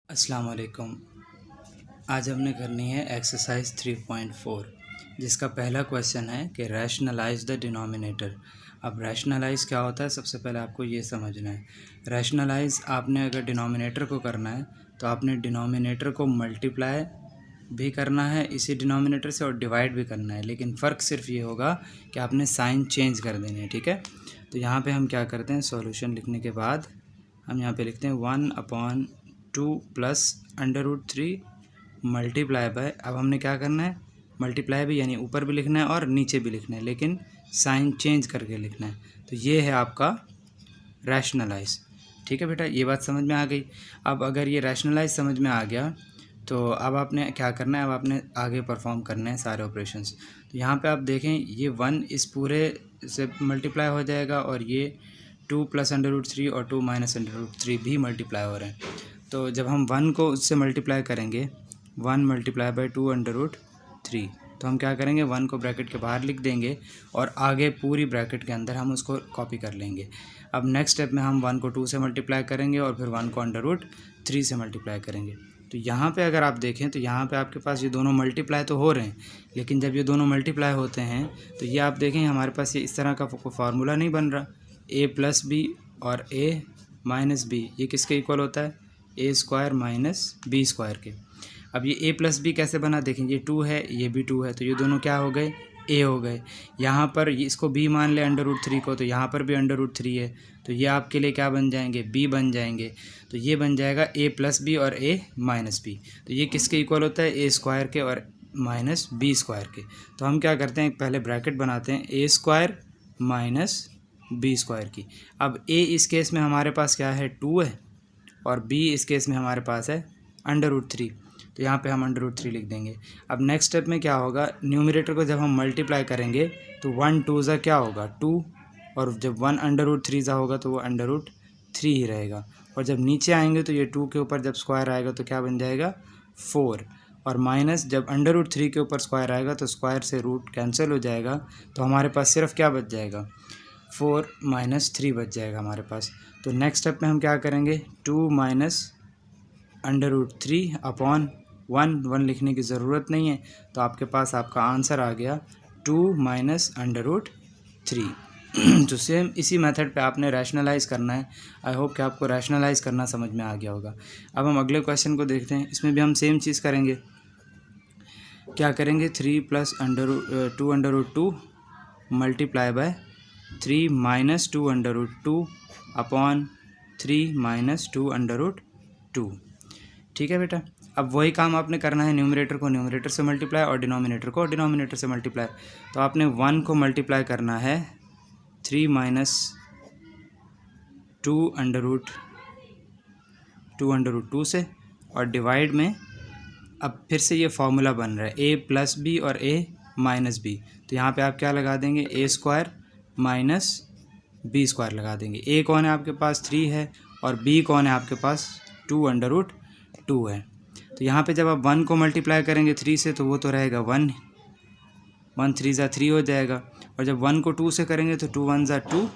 अस्सलाम वालेकुम। आज हमने करनी है एक्सरसाइज 3.4 जिसका पहला क्वेश्चन है कि रैशनलाइज द डिनोमिनेटर। अब रैशनलाइज क्या होता है, सबसे पहले आपको ये समझना है। रैशनलाइज आपने अगर डिनोमिनेटर को करना है तो आपने डिनोमिनेटर को मल्टीप्लाई भी करना है इसी डिनोमिनेटर से और डिवाइड भी करना है, लेकिन फ़र्क सिर्फ ये होगा कि आपने साइन चेंज कर देने हैं। ठीक है, तो यहाँ पे हम क्या करते हैं, सॉल्यूशन लिखने के बाद हम यहाँ पे लिखते हैं 1/2 प्लस √3 मल्टीप्लाई बाय। अब हमने क्या करना है, मल्टीप्लाई भी यानी ऊपर भी लिखना है और नीचे भी लिखना है, लेकिन साइन चेंज करके लिखना है। तो ये है आपका रैशनलाइज। ठीक है बेटा, ये बात समझ में आ गई। अब अगर ये रैशनलाइज समझ में आ गया तो अब आपने क्या करना है, अब आपने आगे परफॉर्म करने हैं सारे ऑपरेशंस। तो यहाँ पे आप देखें ये 1 इस पूरे से मल्टीप्लाई हो जाएगा और ये 2 प्लस √3 और 2 माइनस √3 भी मल्टीप्लाई हो रहे हैं। तो जब हम 1 को उससे मल्टीप्लाई करेंगे 1 मल्टीप्लाई बाई 2 √3, तो हम क्या करेंगे 1 को ब्रैकेट के बाहर लिख देंगे और आगे पूरी ब्रैकेट के अंदर हम उसको कॉपी कर लेंगे। अब नेक्स्ट स्टेप में हम 1 को 2 से मल्टीप्लाई करेंगे और फिर 1 को √3 से मल्टीप्लाई करेंगे। तो यहाँ पे अगर आप देखें तो यहाँ पे आपके पास ये दोनों मल्टीप्लाई तो हो रहे हैं, लेकिन जब ये दोनों मल्टीप्लाई होते हैं तो ये आप देखें हमारे पास ये इस तरह का फार्मूला नहीं बन रहा। a प्लस बी और a माइनस बी ये किसके इक्वल होता है, a square minus B square के। अब ये a प्लस बी कैसे बना, देखें ये 2 है ये भी 2 है, तो ये दोनों क्या हो गए, a हो गए। यहाँ पर इसको b मान ले √3 को, तो यहाँ पर भी √3 है, तो ये आपके लिए क्या बन जाएंगे, b बन जाएंगे। तो ये बन जाएगा a प्लस बी और a माइनस बी। तो ये किसके इक्वल होता है, a स्क्वायर के और माइनस बी स्क्वायर के। तो हम क्या करते हैं, पहले ब्रैकेट बनाते हैं a square minus B square की। अब a इस केस में हमारे पास क्या है 2 है और b इस केस में हमारे पास है √3, तो यहाँ पे हम √3 लिख देंगे। अब नेक्स्ट स्टेप में क्या होगा, न्यूमरेटर को जब हम मल्टीप्लाई करेंगे तो 1 2 ज़ा क्या होगा 2, और जब 1 √3 ज़ा होगा तो वो √3 ही रहेगा। और जब नीचे आएंगे तो ये 2 के ऊपर जब स्क्वायर आएगा तो क्या बन जाएगा 4, और माइनस जब √3 के ऊपर स्क्वायर आएगा तो स्क्वायर से रूट कैंसिल हो जाएगा, तो हमारे पास सिर्फ क्या बच जाएगा 4 माइनस 3 बच जाएगा हमारे पास। तो नेक्स्ट स्टेप में हम क्या करेंगे 2 माइनस √3 अपॉन 1 लिखने की ज़रूरत नहीं है, तो आपके पास आपका आंसर आ गया 2 माइनस √3। तो सेम इसी मेथड पे आपने रैशनलाइज करना है। आई होप कि आपको रैशनलाइज करना समझ में आ गया होगा। अब हम अगले क्वेश्चन को देखते हैं, इसमें भी हम सेम चीज़ करेंगे। क्या करेंगे 3 plus 2 √2 multiply by 3 minus 2 √2 upon 3 minus 2 √2। ठीक है बेटा, अब वही काम आपने करना है, न्यूमरेटर को न्यूमरेटर से मल्टीप्लाई और डिनोमिनेटर को डिनोमिनेटर से मल्टीप्लाई। तो आपने 1 को मल्टीप्लाई करना है 3 माइनस 2 √2 से, और डिवाइड में अब फिर से ये फार्मूला बन रहा है a प्लस बी और a माइनस बी। तो यहाँ पे आप क्या लगा देंगे, a square minus B square लगा देंगे। a कौन है आपके पास 3 है और b कौन है आपके पास 2 √2 है। तो यहाँ पे जब आप 1 को मल्टीप्लाई करेंगे 3 से तो वो तो रहेगा 1 3 ज़ा 3 हो जाएगा, और जब 1 को 2 से करेंगे तो 2 1 ज़ा 2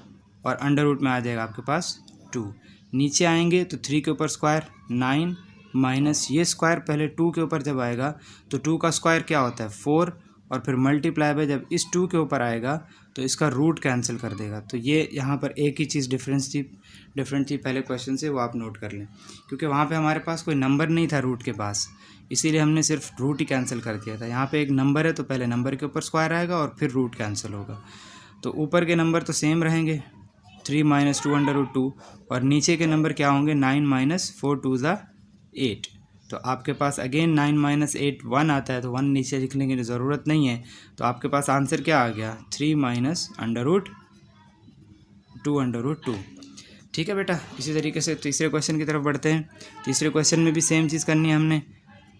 और अंडर रूट में आ जाएगा आपके पास 2। नीचे आएंगे तो 3 के ऊपर स्क्वायर 9 माइनस ये स्क्वायर पहले 2 के ऊपर जब आएगा तो 2 का स्क्वायर क्या होता है 4, और फिर मल्टीप्लाई बाय जब इस 2 के ऊपर आएगा तो इसका रूट कैंसिल कर देगा। तो ये यहाँ पर एक ही चीज़ डिफरेंट थी पहले क्वेश्चन से, वो आप नोट कर लें, क्योंकि वहाँ पे हमारे पास कोई नंबर नहीं था रूट के पास, इसीलिए हमने सिर्फ रूट ही कैंसिल कर दिया था। यहाँ पे एक नंबर है तो पहले नंबर के ऊपर स्क्वायर आएगा और फिर रूट कैंसिल होगा। तो ऊपर के नंबर तो सेम रहेंगे 3 माइनस 2 √2, और नीचे के नंबर क्या होंगे 9 माइनस 4 2 ज़ा 8। तो आपके पास अगेन 9 माइनस 8 1 आता है, तो 1 नीचे लिखने की ज़रूरत नहीं है। तो आपके पास आंसर क्या आ गया 3 माइनस √2 √2। ठीक है बेटा, इसी तरीके से तीसरे क्वेश्चन की तरफ बढ़ते हैं। तीसरे क्वेश्चन में भी सेम चीज़ करनी है, हमने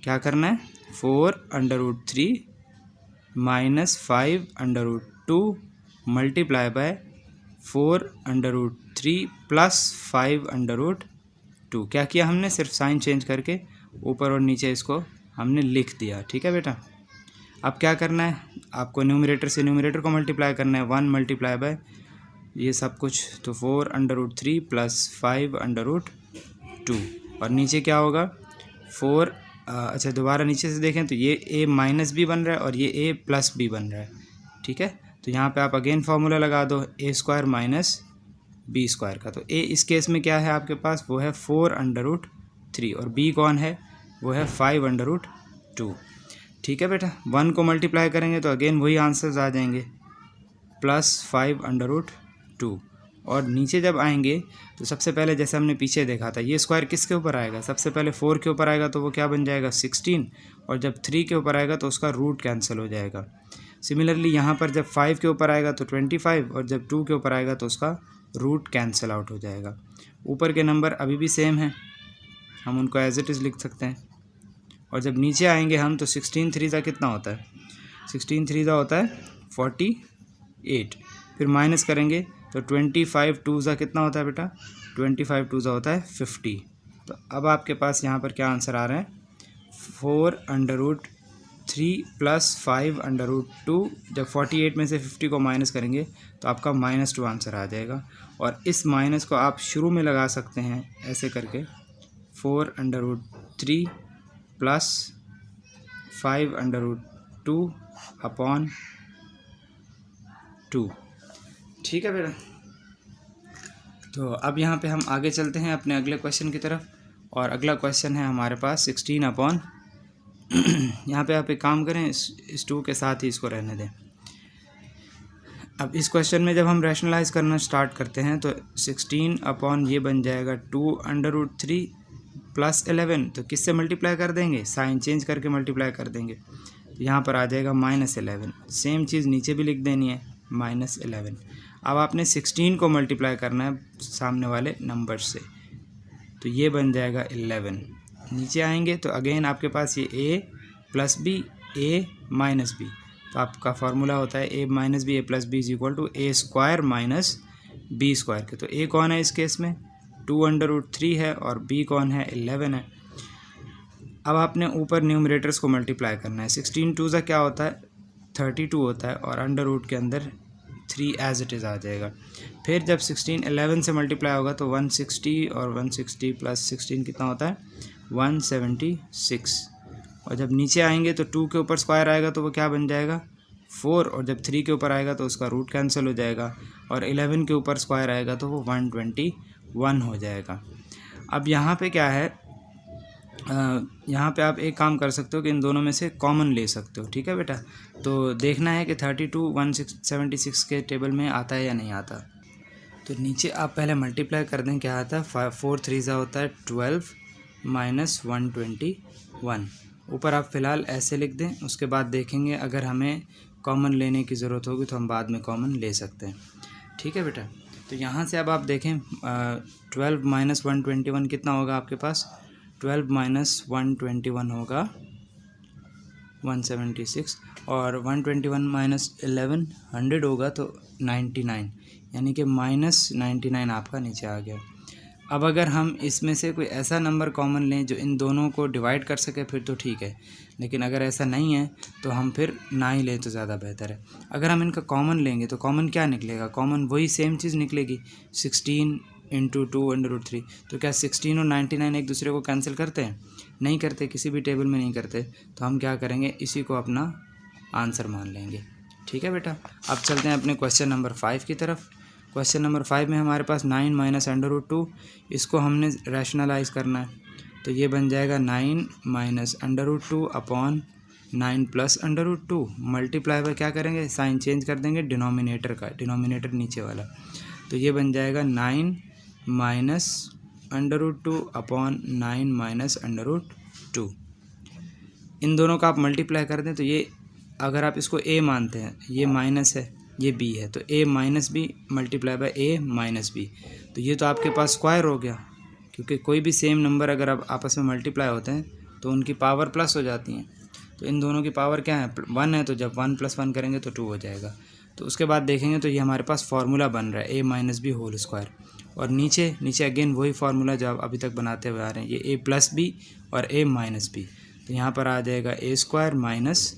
क्या करना है 4 √3 माइनस 5 √2 मल्टीप्लाई बाय 4 √3 प्लस 5 √2। क्या किया हमने, सिर्फ साइन चेंज करके ऊपर और नीचे इसको हमने लिख दिया। ठीक है बेटा, अब क्या करना है, आपको न्यूमरेटर से न्यूमरेटर को मल्टीप्लाई करना है 1 मल्टीप्लाई बाय ये सब कुछ, तो 4 √3 प्लस 5 √2, और नीचे क्या होगा 4 अच्छा दोबारा नीचे से देखें तो ये a माइनस बी बन रहा है और ये a प्लस बी बन रहा है, ठीक है। तो यहाँ पे आप अगेन फार्मूला लगा दो a square minus B square का। तो a इस केस में क्या है आपके पास, वो है 4√3 और b कौन है, वो है 5√2, ठीक है बेटा। 1 को मल्टीप्लाई करेंगे तो अगेन वही आंसर्स आ जाएंगे प्लस 5√2। और नीचे जब आएंगे तो सबसे पहले जैसे हमने पीछे देखा था, ये स्क्वायर किसके ऊपर आएगा, सबसे पहले 4 के ऊपर आएगा तो वो क्या बन जाएगा 16, और जब 3 के ऊपर आएगा तो उसका रूट कैंसिल हो जाएगा। सिमिलरली यहाँ पर जब 5 के ऊपर आएगा तो 25, और जब 2 के ऊपर आएगा तो उसका रूट कैंसिल आउट हो जाएगा। ऊपर के नंबर अभी भी सेम हैं, हम उनको एज इट इज़ लिख सकते हैं। और जब नीचे आएंगे हम तो 16 3 कितना होता है, 16 3 होता है 48, फिर माइनस करेंगे तो 25 2 कितना होता है बेटा, 25 2 होता है 50। तो अब आपके पास यहाँ पर क्या आंसर आ रहा है, 4√3 प्लस 5√2। जब 48 में से 50 को माइनस करेंगे तो आपका -2 आंसर आ जाएगा। और इस माइनस को आप शुरू में लगा सकते हैं ऐसे करके, 4√3 प्लस 5√2 अपॉन 2, ठीक है बेटा। तो अब यहाँ पे हम आगे चलते हैं अपने अगले क्वेश्चन की तरफ, और अगला क्वेश्चन है हमारे पास 16 अपॉन यहाँ पे आप एक काम करें, इस 2 के साथ ही इसको रहने दें। अब इस क्वेश्चन में जब हम रैशनलाइज करना स्टार्ट करते हैं तो 16 अपॉन ये बन जाएगा 2√3 प्लस 11, तो किससे मल्टीप्लाई कर देंगे, साइन चेंज करके मल्टीप्लाई कर देंगे। तो यहाँ पर आ जाएगा -11, सेम चीज़ नीचे भी लिख देनी है -11। अब आपने 16 को मल्टीप्लाई करना है सामने वाले नंबर से, तो ये बन जाएगा 11। नीचे आएंगे तो अगेन आपके पास ये a plus b a minus b, तो आपका फार्मूला होता है a minus b a plus b is equal to a square minus B square के। तो a कौन है इस केस में, 2√3 है, और b कौन है, 11 है। अब आपने ऊपर न्यूमरेटर्स को मल्टीप्लाई करना है। 16 2 क्या होता है, 32 होता है, और अंडर रूट के अंदर 3 एज इट इज़ आ जाएगा। फिर जब 16 11 से मल्टीप्लाई होगा तो 160, और 160 प्लस 16 कितना होता है, 176। और जब नीचे आएंगे तो 2 के ऊपर स्क्वायर आएगा तो वो क्या बन जाएगा, 4, और जब 3 के ऊपर आएगा तो उसका रूट कैंसिल हो जाएगा, और 11 के ऊपर स्क्वायर आएगा तो वो 121 हो जाएगा। अब यहाँ पे क्या है, यहाँ पे आप एक काम कर सकते हो कि इन दोनों में से कॉमन ले सकते हो, ठीक है बेटा। तो देखना है कि 32 176 के टेबल में आता है या नहीं आता। तो नीचे आप पहले मल्टीप्लाई कर दें, क्या आता है, 4 3 होता है 12 माइनस 121। ऊपर आप फ़िलहाल ऐसे लिख दें, उसके बाद देखेंगे अगर हमें कॉमन लेने की ज़रूरत होगी तो हम बाद में कॉमन ले सकते हैं, ठीक है बेटा। तो यहाँ से अब आप देखें 12 माइनस 121 कितना होगा आपके पास, 12 माइनस 121 होगा 176, और 121 माइनस 11 100 होगा तो 99, यानी कि -99 आपका नीचे आ गया। अब अगर हम इसमें से कोई ऐसा नंबर कॉमन लें जो इन दोनों को डिवाइड कर सके फिर तो ठीक है, लेकिन अगर ऐसा नहीं है तो हम फिर ना ही लें तो ज़्यादा बेहतर है। अगर हम इनका कॉमन लेंगे तो कॉमन क्या निकलेगा, कॉमन वही सेम चीज़ निकलेगी, 16 × 2√3। तो क्या 16 और 99 एक दूसरे को कैंसिल करते हैं, नहीं करते, किसी भी टेबल में नहीं करते। तो हम क्या करेंगे, इसी को अपना आंसर मान लेंगे, ठीक है बेटा। अब चलते हैं अपने क्वेश्चन नंबर 5 की तरफ। क्वेश्चन नंबर 5 में हमारे पास 9 माइनस √2, इसको हमने रैशनलाइज करना है। तो ये बन जाएगा 9 माइनस √2 अपॉन 9 प्लस √2। मल्टीप्लाई पर क्या करेंगे, साइन चेंज कर देंगे डिनोमिनेटर का, डिनोमिनेटर नीचे वाला। तो ये बन जाएगा 9 माइनस √2 अपॉन 9 माइनस √2। इन दोनों का आप मल्टीप्लाई कर दें तो ये, अगर आप इसको a मानते हैं, ये माइनस है, ये b है, तो a minus b multiply by a minus b. तो ये तो आपके पास स्क्वायर हो गया, क्योंकि कोई भी सेम नंबर अगर आप आपस में मल्टीप्लाई होते हैं तो उनकी पावर प्लस हो जाती हैं। तो इन दोनों की पावर क्या है, 1 है, तो जब 1 + 1 करेंगे तो 2 हो जाएगा। तो उसके बाद देखेंगे तो ये हमारे पास फार्मूला बन रहा है a minus B whole square, और नीचे अगेन वही फार्मूला जो आप अभी तक बनाते हुए आ रहे हैं, ये a प्लस बी और a माइनस बी। तो यहाँ पर आ जाएगा a square minus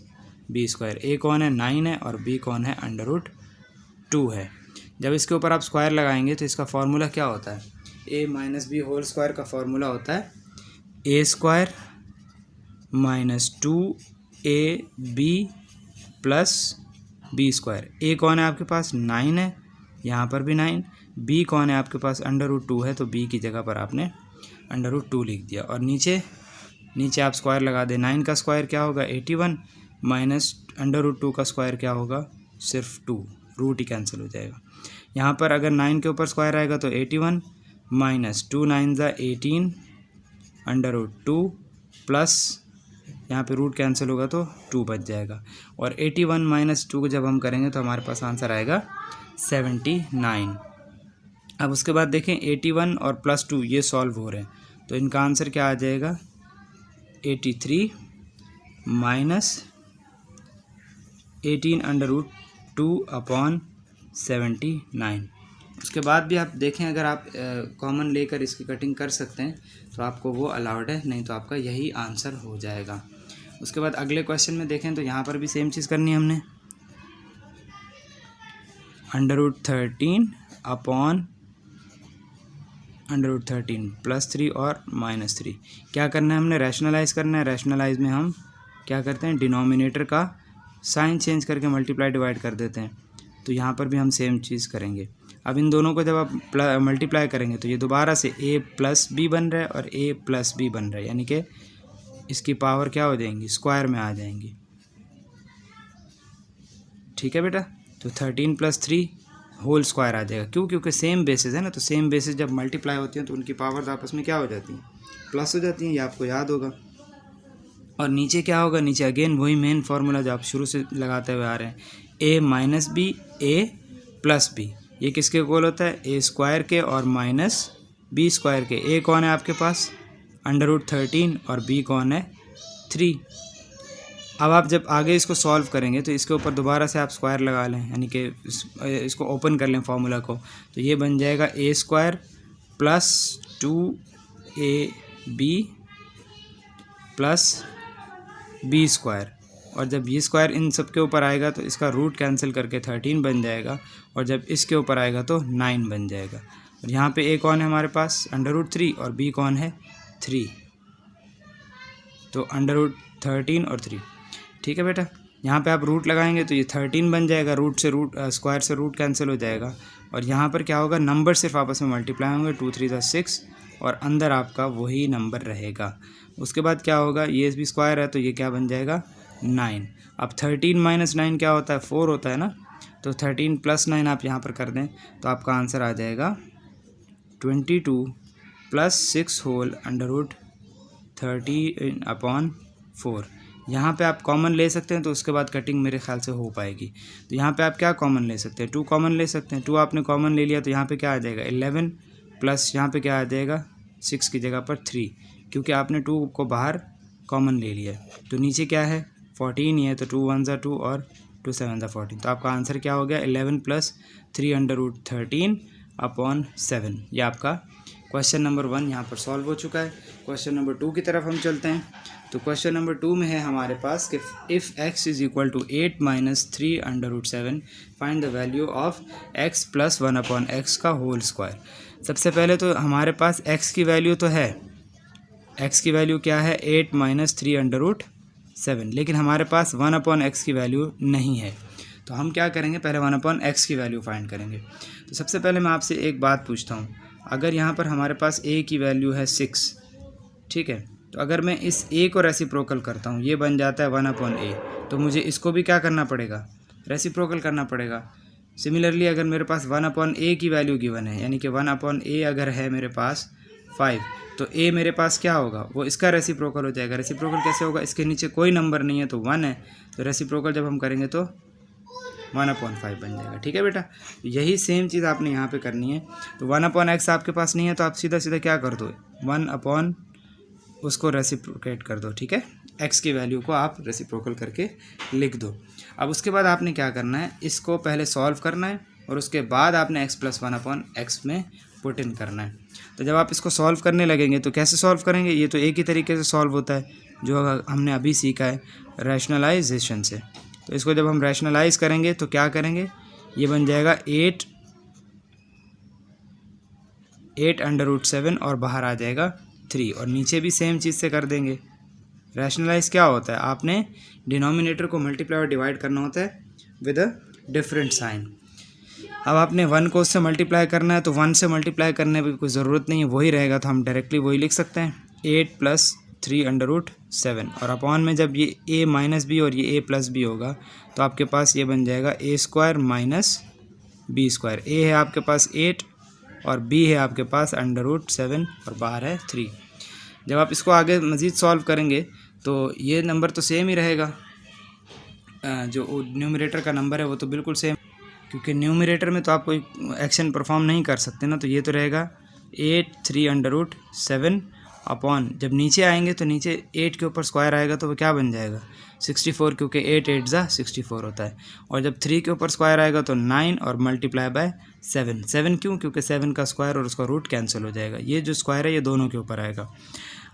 B square. a कौन है, 9 है, और b कौन है, √2 है। जब इसके ऊपर आप स्क्वायर लगाएंगे तो इसका फार्मूला क्या होता है, a minus B whole square का फार्मूला होता है a square minus 2ab plus B square. A कौन है आपके पास? 9 है, यहाँ पर भी 9। बी कौन है आपके पास? √2 है, तो बी की जगह पर आपने √2 लिख दिया। और नीचे आप स्क्वायर लगा दें। 9 का स्क्वायर क्या होगा? 81 माइनस √2 का स्क्वायर क्या होगा? सिर्फ 2, रूट ही कैंसिल हो जाएगा। यहाँ पर अगर 9 के ऊपर स्क्वायर आएगा तो 81 माइनस 2 9 ज़ा 18 √2 प्लस यहाँ पे रूट कैंसिल होगा तो 2 बच जाएगा। और 81 माइनस 2 को जब हम करेंगे तो हमारे पास आंसर आएगा 79। अब उसके बाद देखें 81 और प्लस 2 ये सॉल्व हो रहे हैं, तो इनका आंसर क्या आ जाएगा? 83 माइनस 18√2/79। उसके बाद भी आप देखें, अगर आप कॉमन लेकर इसकी कटिंग कर सकते हैं तो आपको वो अलाउड है, नहीं तो आपका यही आंसर हो जाएगा। उसके बाद अगले क्वेश्चन में देखें तो यहाँ पर भी सेम चीज़ करनी है हमने। √13 प्लस 3 और माइनस 3 क्या करना है हमने? रैशनलाइज़ करना है। रैशनलाइज में हम क्या करते हैं? डिनोमिनेटर का साइन चेंज करके मल्टीप्लाई डिवाइड कर देते हैं। तो यहाँ पर भी हम सेम चीज़ करेंगे। अब इन दोनों को जब आप मल्टीप्लाई करेंगे तो ये दोबारा से a प्लस बी बन रहा है और a प्लस बी बन रहा है, यानी कि इसकी पावर क्या हो जाएंगी? स्क्वायर में आ जाएंगी। ठीक है बेटा, तो 13 प्लस 3 होल स्क्वायर आ जाएगा। क्यों? क्योंकि सेम बेसिस है ना, तो सेम बेसिस जब मल्टीप्लाई होती हैं तो उनकी पावर्स आपस में क्या हो जाती हैं? प्लस हो जाती हैं, ये आपको याद होगा। और नीचे क्या होगा? नीचे अगेन वही मेन फार्मूला जो आप शुरू से लगाते हुए आ रहे हैं, a minus b a plus b. ये किसके इक्वल होता है? a स्क्वायर के और माइनस बी स्क्वायर के। a कौन है आपके पास? √13 और b कौन है? 3। अब आप जब आगे इसको सॉल्व करेंगे तो इसके ऊपर दोबारा से आप स्क्वायर लगा लें, यानी कि इसको ओपन कर लें फार्मूला को, तो ये बन जाएगा a square plus 2ab plus B square. और जब ये स्क्वायर इन सब के ऊपर आएगा तो इसका रूट कैंसिल करके 13 बन जाएगा, और जब इसके ऊपर आएगा तो 9 बन जाएगा। और यहाँ पे a कौन है हमारे पास? √3 और b कौन है? 3। तो √13 और 3। ठीक है बेटा, यहाँ पे आप रूट लगाएंगे तो ये 13 बन जाएगा, स्क्वायर से रूट कैंसिल हो जाएगा। और यहाँ पर क्या होगा? नंबर सिर्फ आपस में मल्टीप्लाई होंगे, 2 3 ज़ा 6 और अंदर आपका वही नंबर रहेगा। उसके बाद क्या होगा? ये भी स्क्वायर है तो ये क्या बन जाएगा? 9। अब 13 माइनस 9 क्या होता है? 4 होता है ना, तो 13 प्लस 9 आप यहाँ पर कर दें तो आपका आंसर आ जाएगा 22 प्लस 6 होल √13/4। यहाँ पे आप कॉमन ले सकते हैं तो उसके बाद कटिंग मेरे ख्याल से हो पाएगी। तो यहाँ पे आप क्या कॉमन ले सकते हैं? 2 कॉमन ले सकते हैं। 2 आपने कॉमन ले लिया तो यहाँ पे क्या आ जाएगा? 11 प्लस यहाँ पे क्या आ जाएगा? 6 की जगह पर 3, क्योंकि आपने 2 को बाहर कॉमन ले लिया। तो नीचे क्या है? 14 ही है, तो 2 1 ज़ा 2 और 2 7 ज़ा 14। तो आपका आंसर क्या हो गया? 11 प्लस 3/13/7। ये आपका क्वेश्चन नंबर 1 यहाँ पर सॉल्व हो चुका है। क्वेश्चन नंबर 2 की तरफ हम चलते हैं। तो क्वेश्चन नंबर 2 में है हमारे पास कि if x is equal to 8 minus 3/7 find the value of x plus 1/x का होल स्क्वायर। सबसे पहले तो हमारे पास x की वैल्यू तो है, x की वैल्यू क्या है? 8 माइनस 3/7, लेकिन हमारे पास 1/x की वैल्यू नहीं है। तो हम क्या करेंगे? पहले 1/x की वैल्यू फाइंड करेंगे। तो सबसे पहले मैं आपसे एक बात पूछता हूँ, अगर यहाँ पर हमारे पास a की वैल्यू है 6, ठीक है, तो अगर मैं इस a को रेसिप्रोकल करता हूँ, ये बन जाता है 1/a, तो मुझे इसको भी क्या करना पड़ेगा? रेसिप्रोकल करना पड़ेगा। सिमिलरली अगर मेरे पास 1/a की वैल्यू गिवन है, यानी कि 1/a अगर है मेरे पास 5, तो a मेरे पास क्या होगा? वो इसका रेसिप्रोकल हो जाएगा। रेसिप्रोकल कैसे होगा? इसके नीचे कोई नंबर नहीं है तो 1 है, तो रेसिप्रोकल जब हम करेंगे तो 1/5 बन जाएगा। ठीक है बेटा, यही सेम चीज़ आपने यहाँ पे करनी है। तो 1/x आपके पास नहीं है तो आप सीधा सीधा क्या कर दो? 1/ उसको रेसिप्रोकेट कर दो। ठीक है, x की वैल्यू को आप रेसिप्रोकल करके लिख दो। अब उसके बाद आपने क्या करना है? इसको पहले सॉल्व करना है और उसके बाद आपने x प्लस 1/x में पुट इन करना है। तो जब आप इसको सॉल्व करने लगेंगे तो कैसे सॉल्व करेंगे? ये तो एक ही तरीके से सॉल्व होता है जो हमने अभी सीखा है, रैशनलाइजेशन से। तो इसको जब हम रैशनलाइज करेंगे तो क्या करेंगे? ये बन जाएगा 8/7 और बाहर आ जाएगा 3, और नीचे भी सेम चीज़ से कर देंगे। रैशनलाइज क्या होता है, आपने डिनोमिनेटर को मल्टीप्लाई और डिवाइड करना होता है विद अ डिफरेंट साइन। अब आपने 1 को उससे मल्टीप्लाई करना है तो 1 से मल्टीप्लाई करने की कोई ज़रूरत नहीं है, वही रहेगा तो हम डायरेक्टली वही लिख सकते हैं 8 + 3√7 और अपॉन में जब ये a माइनस बी और ये a प्लस बी होगा तो आपके पास ये बन जाएगा a² - b²। a है आपके पास 8 और b है आपके पास √7 और बाहर है 3। जब आप इसको आगे मज़ीद सॉल्व करेंगे तो ये नंबर तो सेम ही रहेगा, जो न्यूमरेटर का नंबर है वो तो बिल्कुल सेम, क्योंकि न्यूमरेटर में तो आप कोई एक्शन परफॉर्म नहीं कर सकते ना, तो ये तो रहेगा 8 3√7 अपॉन, जब नीचे आएंगे तो नीचे 8 के ऊपर स्क्वायर आएगा तो वो क्या बन जाएगा 64, क्योंकि 8 8 ज़ा 64 होता है। और जब 3 के ऊपर स्क्वायर आएगा तो 9 और मल्टीप्लाई बाय 7। 7 क्यों, क्योंकि 7 का स्क्वायर और उसका रूट कैंसिल हो जाएगा, ये जो स्क्वायर है ये दोनों के ऊपर आएगा।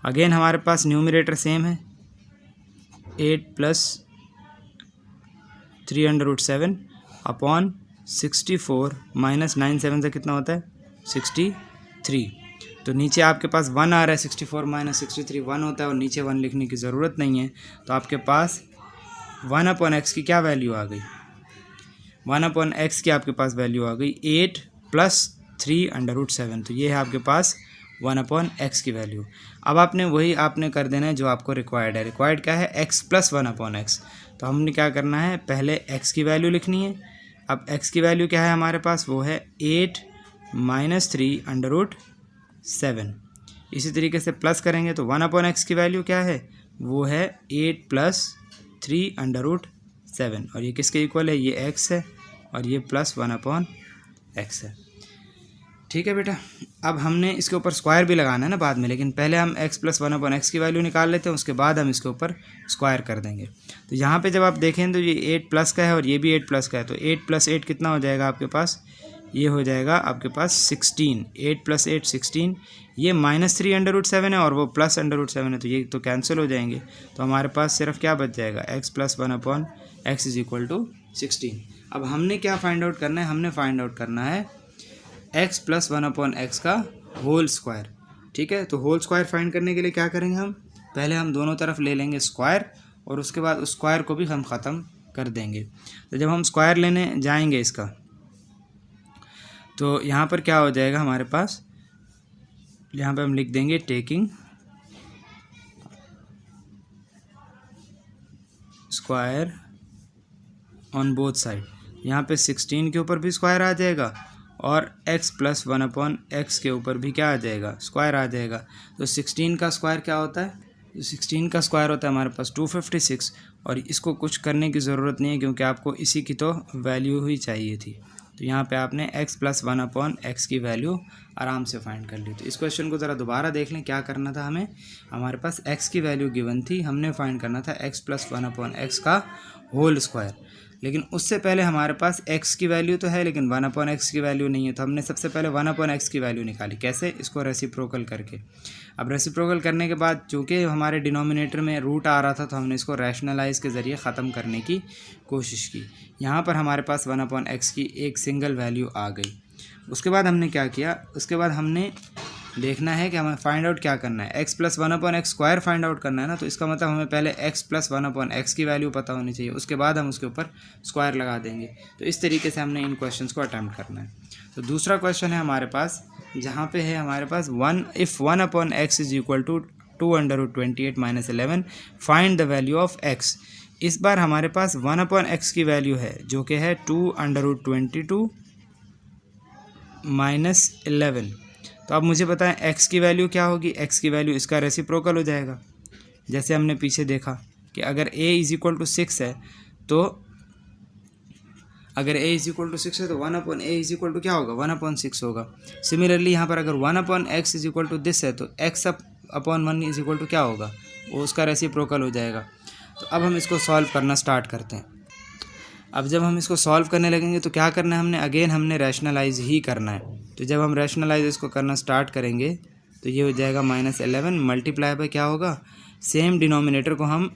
अगेन हमारे पास न्यूमरेटर सेम है 8 + 3√7 अपॉन 64 माइनस 9 7 से कितना होता है 63। तो नीचे आपके पास 1 आ रहा है, 64 माइनस 63 1 होता है और नीचे 1 लिखने की ज़रूरत नहीं है, तो आपके पास 1/x की क्या वैल्यू आ गई, 1/x की आपके पास वैल्यू आ गई 8 + 3√7। तो ये है आपके पास 1/x की वैल्यू। अब आपने कर देना है जो आपको रिक्वायर्ड है। रिक्वायर्ड क्या है, x + 1/x। तो हमने क्या करना है, पहले x की वैल्यू लिखनी है। अब x की वैल्यू क्या है हमारे पास, वो है 8 - 3√7। इसी तरीके से प्लस करेंगे तो 1/x की वैल्यू क्या है, वो है 8 + 3√7 और ये किसके इक्वल है, ये x है और ये प्लस 1/x है। ठीक है बेटा, अब हमने इसके ऊपर स्क्वायर भी लगाना है ना बाद में, लेकिन पहले हम x + 1/x की वैल्यू निकाल लेते हैं, उसके बाद हम इसके ऊपर स्क्वायर कर देंगे। तो यहाँ पे जब आप देखें तो ये 8 प्लस का है और ये भी 8 प्लस का है, तो 8 + 8 कितना हो जाएगा आपके पास, ये हो जाएगा आपके पास 16। 8 + 8 16, ये -3√7 है और वो प्लस √7 है, तो ये तो कैंसिल हो जाएंगे। तो हमारे पास सिर्फ क्या बच जाएगा, x + 1/x = 16। अब हमने क्या फाइंड आउट करना है, हमने फाइंड आउट करना है x + 1/x का होल स्क्वायर। ठीक है, तो होल स्क्वायर फाइंड करने के लिए क्या करेंगे, हम पहले हम दोनों तरफ ले लेंगे स्क्वायर और उसके बाद उस स्क्वायर को भी हम ख़त्म कर देंगे। तो जब हम स्क्वायर लेने जाएंगे इसका, तो यहाँ पर क्या हो जाएगा हमारे पास, यहाँ पे हम लिख देंगे taking square on both side. यहाँ पे 16 के ऊपर भी स्क्वायर आ जाएगा और x + 1/x के ऊपर भी क्या आ जाएगा, स्क्वायर आ जाएगा। तो 16 का स्क्वायर क्या होता है, तो 16 का स्क्वायर होता है हमारे पास 256 और इसको कुछ करने की ज़रूरत नहीं है क्योंकि आपको इसी की तो वैल्यू ही चाहिए थी। तो यहाँ पे आपने x + 1/x की वैल्यू आराम से फाइंड कर ली। तो इस क्वेश्चन को ज़रा दोबारा देख लें, क्या करना था हमें, हमारे पास x की वैल्यू गिवन थी, हमने फाइंड करना था x + 1/x का होल स्क्वायर। लेकिन उससे पहले हमारे पास x की वैल्यू तो है लेकिन 1/x की वैल्यू नहीं है, तो हमने सबसे पहले 1/x की वैल्यू निकाली। कैसे, इसको रेसिप्रोकल करके। अब रेसिप्रोकल करने के बाद चूँकि हमारे डिनोमिनेटर में रूट आ रहा था तो हमने इसको रैशनलाइज़ के ज़रिए ख़त्म करने की कोशिश की। यहाँ पर हमारे पास 1/x की एक सिंगल वैल्यू आ गई। उसके बाद हमने क्या किया, उसके बाद हमने देखना है कि हमें फाइंड आउट क्या करना है, x + 1/x square find out करना है ना, तो इसका मतलब हमें पहले x + 1/x की वैल्यू पता होनी चाहिए, उसके बाद हम उसके ऊपर स्क्वायर लगा देंगे। तो इस तरीके से हमने इन क्वेश्चंस को अटैम्प्ट करना है। तो दूसरा क्वेश्चन है हमारे पास, जहाँ पे है हमारे पास 1 if 1/x = 2/28 - 11 find the value of x। इस बार हमारे पास 1/x की वैल्यू है जो कि है 2/22 - 11। तो अब मुझे बताएं x की वैल्यू क्या होगी, x की वैल्यू इसका रेसिप्रोकल हो जाएगा। जैसे हमने पीछे देखा कि अगर a = 6 है तो अगर a = 6 है तो 1/a = क्या होगा, 1/6 होगा। सिमिलरली यहाँ पर अगर 1/x = दिस है तो x/1 = क्या होगा, वो उसका रेसिप्रोकल हो जाएगा। तो अब हम इसको सॉल्व करना स्टार्ट करते हैं। अब जब हम इसको सॉल्व करने लगेंगे तो क्या करना है, हमने रैशनलाइज़ ही करना है। तो जब हम रैशनलाइज़ इसको करना स्टार्ट करेंगे तो ये हो जाएगा -11 मल्टीप्लाई बाय क्या होगा, सेम डिनोमिनेटर को हम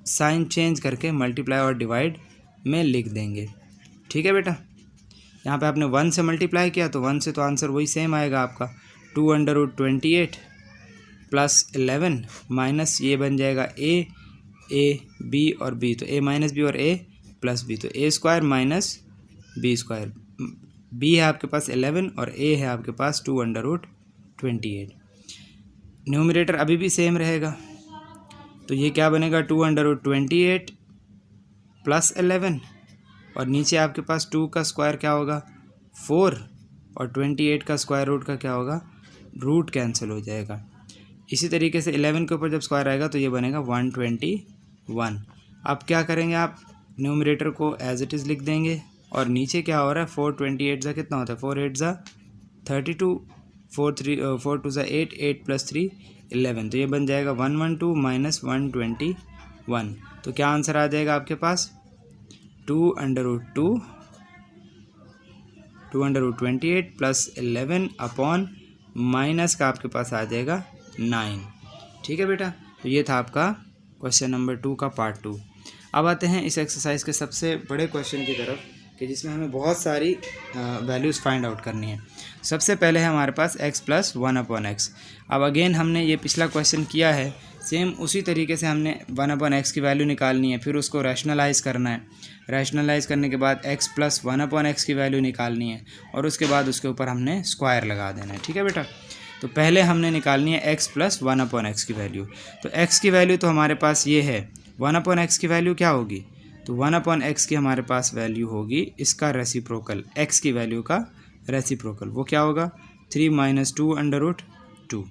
साइन चेंज करके मल्टीप्लाई और डिवाइड में लिख देंगे। ठीक है बेटा, यहाँ पे आपने 1 से मल्टीप्लाई किया तो 1 से तो आंसर वही सेम आएगा आपका, 2/28 प्लस 11 माइनस ये बन जाएगा ए बी और बी, तो ए माइनस बी और ए प्लस बी, तो A square minus B square. B है आपके पास 11 और ए है आपके पास 2/28। न्यूमरेटर अभी भी सेम रहेगा, तो ये क्या बनेगा 2/28 प्लस 11 और नीचे आपके पास 2 का स्क्वायर क्या होगा 4 और 28 का स्क्वायर रूट का क्या होगा, रूट कैंसिल हो जाएगा। इसी तरीके से 11 के ऊपर जब स्क्वायर आएगा तो ये बनेगा 121। अब क्या करेंगे, आप न्यूमरेटर को एज इट इज़ लिख देंगे और नीचे क्या हो रहा है 428 ज़ा कितना होता है 4 8 ज़ा 32, 4 2 ज़ा 8, 8 + 3 11, तो ये बन जाएगा 112 माइनस 121। तो क्या आंसर आ जाएगा आपके पास 2/28 प्लस 11 अपॉन माइनस का आपके पास आ जाएगा 9। ठीक है बेटा, तो ये था आपका क्वेश्चन नंबर 2 का पार्ट 2। अब आते हैं इस एक्सरसाइज के सबसे बड़े क्वेश्चन की तरफ कि जिसमें हमें बहुत सारी वैल्यूज़ फाइंड आउट करनी है। सबसे पहले है हमारे पास x + 1/x। अब अगेन हमने ये पिछला क्वेश्चन किया है, सेम उसी तरीके से हमने 1/x की वैल्यू निकालनी है, फिर उसको रैशनलाइज करना है। रैशनलाइज करने के बाद x + 1/x की वैल्यू निकालनी है और उसके बाद उसके ऊपर हमने स्क्वायर लगा देना है। ठीक है बेटा, तो पहले हमने निकालनी है x + 1/x की वैल्यू। तो x की वैल्यू तो हमारे पास ये है, 1/x की वैल्यू क्या होगी, तो 1/x की हमारे पास वैल्यू होगी इसका रेसिप्रोकल, x की वैल्यू का रेसिप्रोकल, वो क्या होगा 3 - 2/2।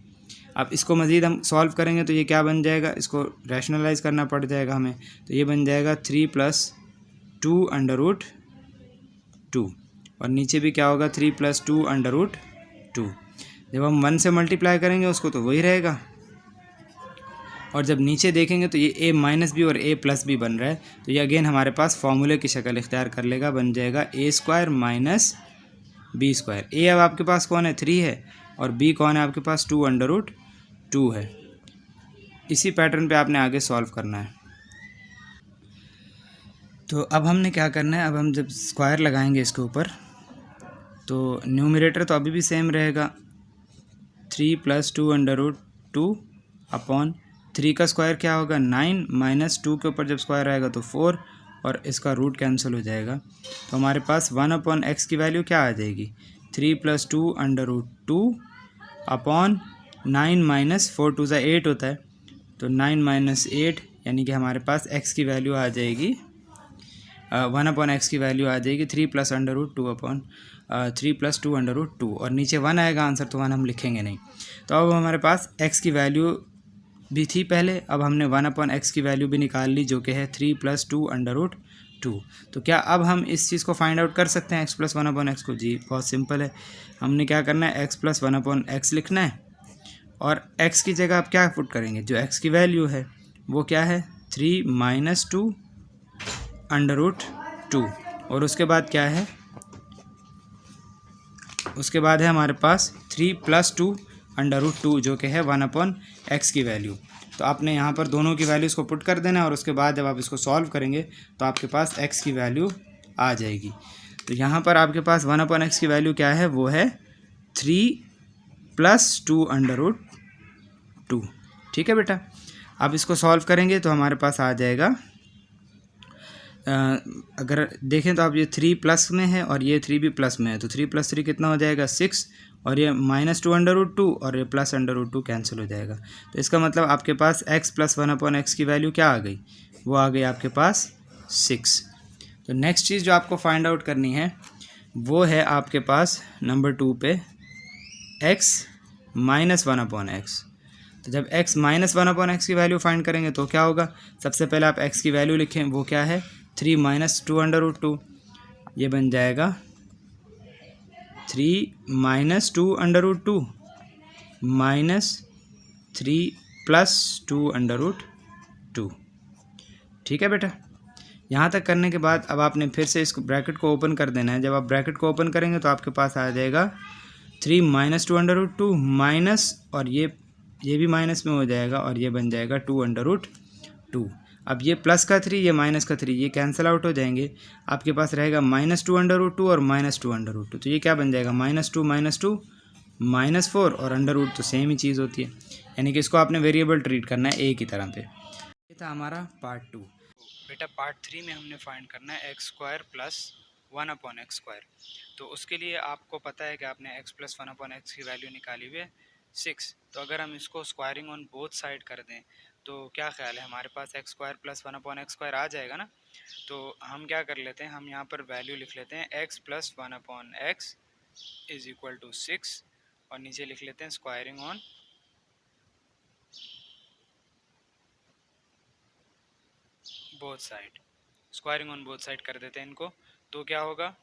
अब इसको मज़ीद हम सॉल्व करेंगे तो ये क्या बन जाएगा, इसको रैशनलाइज करना पड़ जाएगा हमें, तो ये बन जाएगा 3 + 2/2 और नीचे भी क्या होगा 3 + 2/2। जब हम 1 से मल्टीप्लाई करेंगे उसको तो वही रहेगा, और जब नीचे देखेंगे तो ये a - b और a + b बन रहा है, तो ये अगेन हमारे पास फॉर्मूले की शक्ल इख्तियार कर लेगा, बन जाएगा a² - b²। a अब आपके पास कौन है 3 है और b कौन है आपके पास 2/2 है। इसी पैटर्न पे आपने आगे सॉल्व करना है। तो अब हमने क्या करना है, अब हम जब स्क्वायर लगाएंगे इसके ऊपर तो न्यूमरेटर तो अभी भी सेम रहेगा, 3 + 2/2 अपॉन 3 का स्क्वायर क्या होगा 9 माइनस 2 के ऊपर जब स्क्वायर आएगा तो 4 और इसका रूट कैंसिल हो जाएगा। तो हमारे पास 1/x की वैल्यू क्या आ जाएगी 3 + 2/2 अपॉन 9 माइनस 4 2 ज़ा 8 होता है, तो 9 - 8 यानी कि हमारे पास x की वैल्यू आ जाएगी 1/x की वैल्यू आ जाएगी 3 + 2/2 और नीचे 1 आएगा आंसर, तो 1 हम लिखेंगे नहीं। तो अब हमारे पास x की वैल्यू भी थी पहले, अब हमने 1/x की वैल्यू भी निकाल ली जो कि है 3 + 2/2। तो क्या अब हम इस चीज़ को फाइंड आउट कर सकते हैं x + 1/x को, जी बहुत सिंपल है। हमने क्या करना है x + 1/x लिखना है और x की जगह आप क्या पुट करेंगे, जो x की वैल्यू है वो क्या है 3 - 2/2 और उसके बाद क्या है, उसके बाद है हमारे पास 3 + 2/2 जो कि है 1/x की वैल्यू। तो आपने यहाँ पर दोनों की वैल्यूज़ को पुट कर देना है और उसके बाद जब आप इसको सॉल्व करेंगे तो आपके पास x की वैल्यू आ जाएगी। तो यहाँ पर आपके पास 1/x की वैल्यू क्या है, वो है 3 + 2/2। ठीक है बेटा, अब इसको सॉल्व करेंगे तो हमारे पास आ जाएगा, अगर देखें तो आप ये 3 प्लस में है और ये 3 भी प्लस में है, तो 3 + 3 कितना हो जाएगा 6 और ये -2/2 और ये +√2 कैंसिल हो जाएगा। तो इसका मतलब आपके पास x + 1/x की वैल्यू क्या आ गई, वो आ गई आपके पास 6। तो नेक्स्ट चीज़ जो आपको फाइंड आउट करनी है वो है आपके पास नंबर 2 पे x - 1/x। तो जब x - 1/x की वैल्यू फाइंड करेंगे तो क्या होगा, सबसे पहले आप x की वैल्यू लिखें, वो क्या है 3 - 2/2, ये बन जाएगा 3 - 2/2 -3 + 2/2। ठीक है बेटा, यहाँ तक करने के बाद अब आपने फिर से इसको ब्रैकेट को ओपन कर देना है। जब आप ब्रैकेट को ओपन करेंगे तो आपके पास आ जाएगा 3 - 2/2 माइनस, और ये भी माइनस में हो जाएगा और ये बन जाएगा 2/2। अब ये प्लस का 3 ये माइनस का 3 ये कैंसिल आउट हो जाएंगे, आपके पास रहेगा -2/2 और -2/2। तो ये क्या बन जाएगा -2 - 2 -4 और √2 तो सेम ही चीज़ होती है। यानी कि इसको आपने वेरिएबल ट्रीट करना है ए की तरह पे। ये था हमारा पार्ट 2। बेटा पार्ट 3 में हमने फाइंड करना है एक्स स्क्वायर प्लस 1/x²। तो उसके लिए आपको पता है कि आपने x प्लस 1/x की वैल्यू निकाली हुई है 6। तो अगर हम इसको स्क्वायरिंग ऑन बोथ साइड कर दें तो क्या ख्याल है, हमारे पास एक्स स्क्वायर प्लस 1/x² आ जाएगा ना। तो हम क्या कर लेते हैं, हम यहाँ पर वैल्यू लिख लेते हैं x plus 1/x is equal to 6 और नीचे लिख लेते हैं squaring on both side. Squaring on both side कर देते हैं इनको, तो क्या होगा,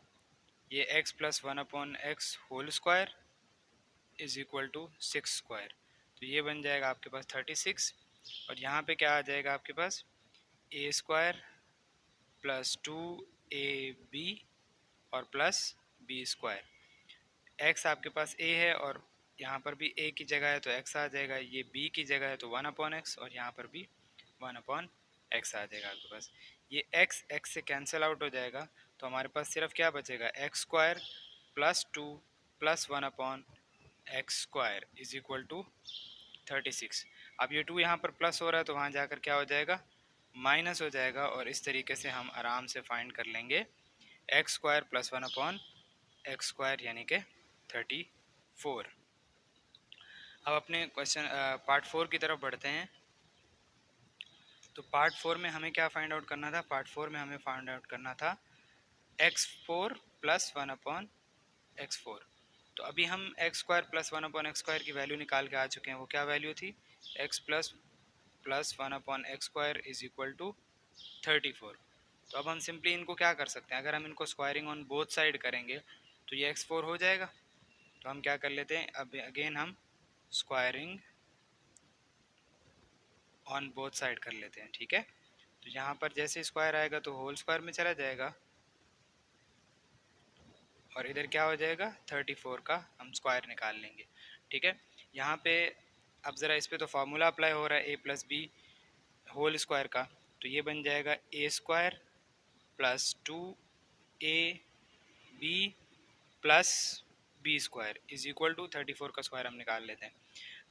ये x plus 1/x whole square is equal to 6 square. तो ये बन जाएगा आपके पास 36 और यहाँ पे क्या आ जाएगा आपके पास ए स्क्वायर प्लस 2ab और प्लस बी स्क्वायर। एक्स आपके पास ए है और यहाँ पर भी ए की जगह है तो एक्स आ जाएगा, ये बी की जगह है तो 1/x और यहाँ पर भी 1/x आ जाएगा आपके पास। ये एक्स एक्स से कैंसिल आउट हो जाएगा तो हमारे पास सिर्फ क्या बचेगा, x square plus 2 plus 1/x² is equal to 36। अब ये 2 यहाँ पर प्लस हो रहा है तो वहाँ जाकर क्या हो जाएगा, माइनस हो जाएगा और इस तरीके से हम आराम से फाइंड कर लेंगे एक्स स्क्वायर प्लस 1/x² यानी कि 34। अब अपने क्वेश्चन पार्ट 4 की तरफ बढ़ते हैं। तो पार्ट 4 में हमें क्या फाइंड आउट करना था, पार्ट 4 में हमें फाइंड आउट करना था x4 प्लस 1/x4। तो अभी हम एक्स स्क्वायर प्लस 1/x² की वैल्यू निकाल के आ चुके हैं। वो क्या वैल्यू थी, x plus 1/x² is equal to 34। तो अब हम सिंपली इनको क्या कर सकते हैं, अगर हम इनको स्क्वायरिंग ऑन बोथ साइड करेंगे तो ये x4 हो जाएगा। तो हम क्या कर लेते हैं, अब अगेन हम स्क्वायरिंग ऑन बोथ साइड कर लेते हैं, ठीक है। तो यहाँ पर जैसे स्क्वायर आएगा तो होल स्क्वायर में चला जाएगा और इधर क्या हो जाएगा 34 का हम स्क्वायर निकाल लेंगे, ठीक है। यहाँ पे अब ज़रा इस पर तो फार्मूला अप्लाई हो रहा है A plus B whole square का, तो ये बन जाएगा A square plus 2ab plus B square is equal to 34 का स्क्वायर हम निकाल लेते हैं।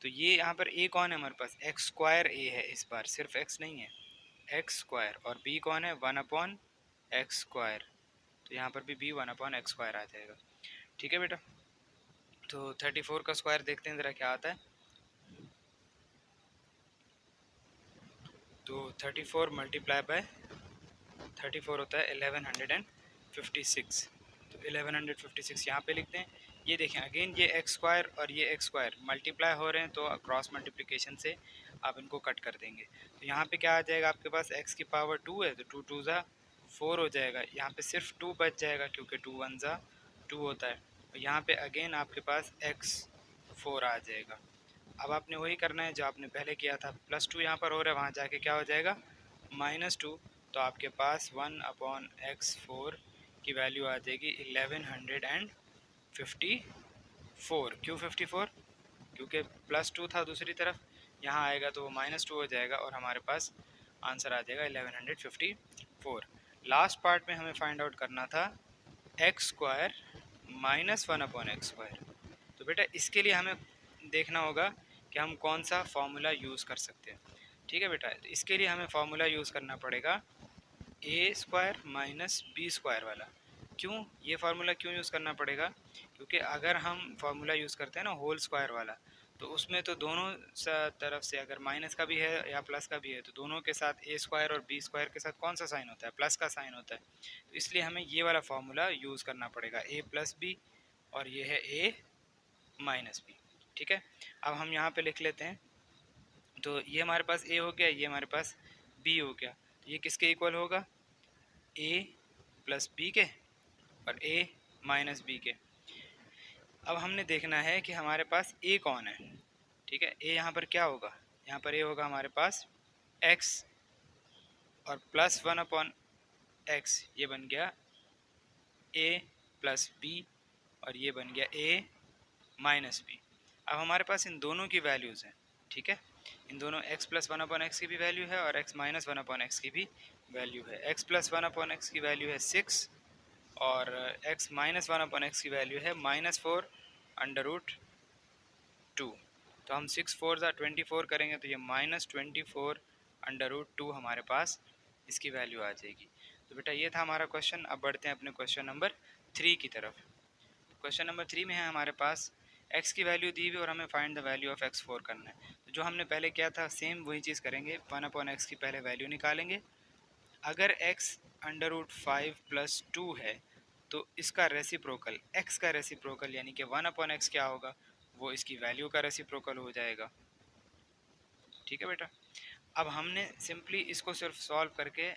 तो ये यहाँ पर ए कौन है हमारे पास, एक्स स्क्वायर ए है, इस बार सिर्फ एक्स नहीं है, एक्स स्क्वायर, और बी कौन है 1/x²। तो यहाँ पर भी b 1/x² आ जाएगा, ठीक है बेटा। तो 34 का स्क्वायर देखते हैं ज़रा क्या आता है। तो 34 मल्टीप्लाई बाय 34 होता है 1156। तो 1156 यहाँ पे लिखते हैं। ये देखें अगेन ये एक्स स्क्वायर और ये एक्स स्क्वायर मल्टीप्लाई हो रहे हैं तो क्रॉस मल्टीप्लिकेशन से आप इनको कट कर देंगे। तो यहाँ पे क्या आ जाएगा आपके पास, x की पावर 2 है तो 2 2 ज़ा 4 हो जाएगा। यहाँ पे सिर्फ 2 बच जाएगा क्योंकि 2 1 ज़ा 2 होता है। और यहाँ पे अगेन आपके पास x4 आ जाएगा। अब आपने वही करना है जो आपने पहले किया था, प्लस 2 यहाँ पर हो रहा है, वहाँ जाके क्या हो जाएगा -2। तो आपके पास 1/x4 की वैल्यू आ जाएगी 1154। क्यों 54, क्योंकि +2 था दूसरी तरफ, यहाँ आएगा तो वो -2 हो जाएगा और हमारे पास आंसर आ जाएगा 1154। लास्ट पार्ट में हमें फाइंड आउट करना था एक्स स्क्वायर माइनस 1/x²। तो बेटा इसके लिए हमें देखना होगा कि हम कौन सा फार्मूला यूज़ कर सकते हैं, ठीक है बेटा। तो इसके लिए हमें फार्मूला यूज़ करना पड़ेगा ए स्क्वायर माइनस बी स्क्वायर वाला। क्यों ये फार्मूला क्यों यूज़ करना पड़ेगा, क्योंकि अगर हम फार्मूला यूज़ करते हैं ना होल स्क्वायर वाला, तो उसमें तो दोनों तरफ से अगर माइनस का भी है या प्लस का भी है तो दोनों के साथ ए स्क्वायर और बी स्क्वायर के साथ कौन सा साइन होता है, प्लस का साइन होता है। तो इसलिए हमें ये वाला फार्मूला यूज़ करना पड़ेगा ए प्लस बी और ये है ए माइनस बी, ठीक है। अब हम यहाँ पे लिख लेते हैं। तो ये हमारे पास ए हो गया, ये हमारे पास बी हो गया। तो ये किसके इक्वल होगा, ए प्लस बी के और ए माइनस बी के। अब हमने देखना है कि हमारे पास ए कौन है, ठीक है। ए यहाँ पर क्या होगा, यहाँ पर ए होगा हमारे पास x और प्लस 1/x, ये बन गया a प्लस बी और ये बन गया a माइनस बी। अब हमारे पास इन दोनों की वैल्यूज़ हैं, ठीक है। इन दोनों x प्लस 1/x की भी वैल्यू है और x माइनस 1/x की भी वैल्यू है। x प्लस 1/x की वैल्यू है 6 और x माइनस 1/x की वैल्यू है -4/√2। तो हम 6 4 करेंगे तो ये -24/√2 हमारे पास इसकी वैल्यू आ जाएगी। तो बेटा ये था हमारा क्वेश्चन। अब बढ़ते हैं अपने क्वेश्चन नंबर 3 की तरफ। क्वेश्चन नंबर 3 में है हमारे पास x की वैल्यू दी हुई और हमें find the value of x4 करना है। तो जो हमने पहले किया था सेम वही चीज़ करेंगे, 1/x की पहले वैल्यू निकालेंगे। अगर x√5 + 2 है तो इसका रेसिप्रोकल x का रेसिप्रोकल यानी कि 1/x क्या होगा, वो इसकी वैल्यू का रेसिप्रोकल हो जाएगा। ठीक है बेटा। अब हमने सिंपली इसको सिर्फ सॉल्व करके